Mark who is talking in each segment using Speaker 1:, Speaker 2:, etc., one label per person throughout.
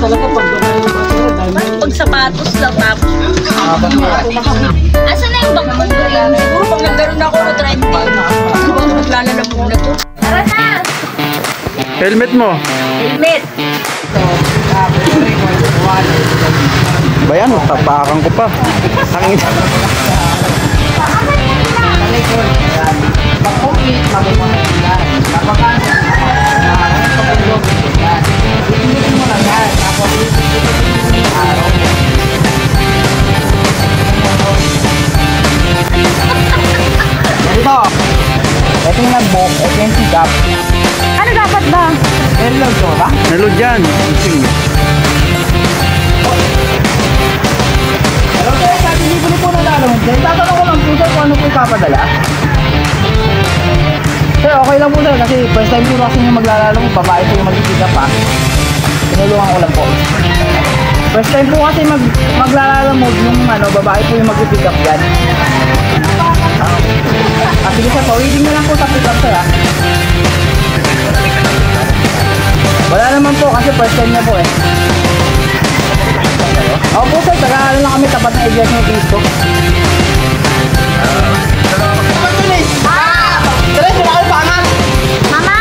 Speaker 1: talaga pag
Speaker 2: Pag sapatos lang tapos. Asan na yung bangko? Siguro pag nagkaroon ako na 30. Siguro naglalala po na to. Tara na!
Speaker 3: Helmet mo.
Speaker 2: Helmet!
Speaker 3: Bayan, tapakan ko pa. Ang ina.
Speaker 1: Ito. Ito yung nag-book. Ito yung sigap.
Speaker 2: Ano dapat ba?
Speaker 1: Hello, ba?
Speaker 3: Hello dyan.
Speaker 1: Hello, sir. Sabi libo po na lalong. Then, tatanong ko lang po, sir, kung ano po ipapadala. Sir, okay lang po, sir. Kasi first time po kasi yung maglalaro. Babae po yung mag-pick-up, ha. Tinulungan ko lang po. First time po kasi maglalaro mode yung babae po yung mag-pick up dyan. Sige, sir. Pawiding na lang po sa pick-up, sir, ha. Wala naman po kasi first time niya po, eh. Ako po, sir, taga-ano lang kami tapat na iglesia ng Cristo.
Speaker 2: Mama!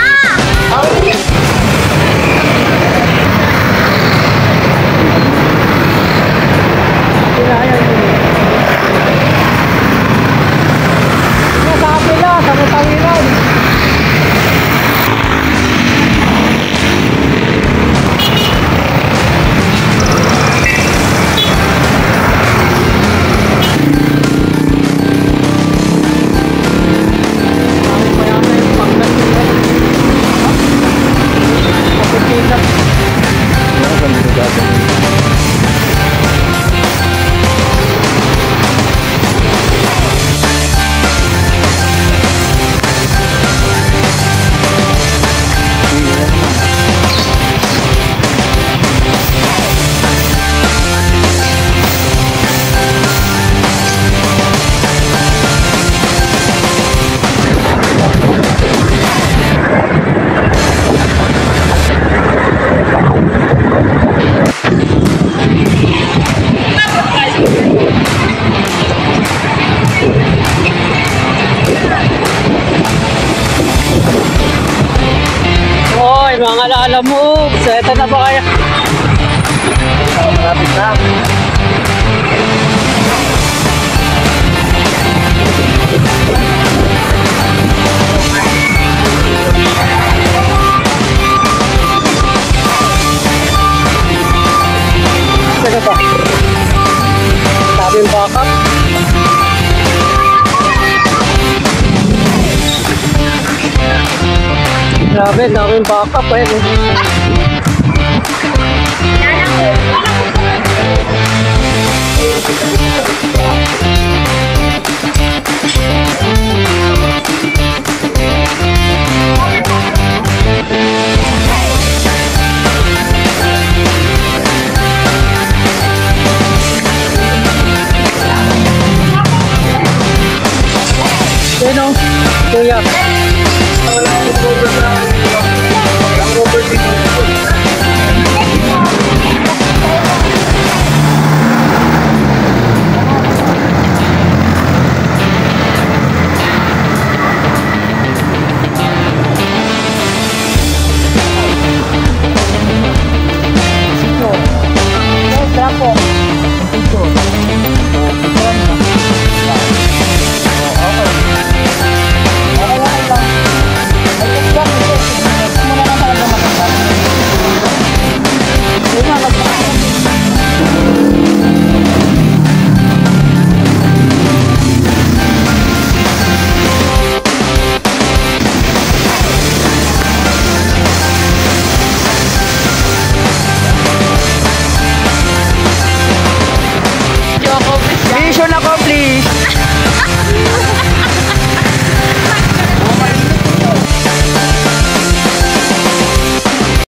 Speaker 1: Mga lala mo, seta na ba kaya? Malapit na. Saka pa. Sabi yung backup. Grabe, daming backup eh.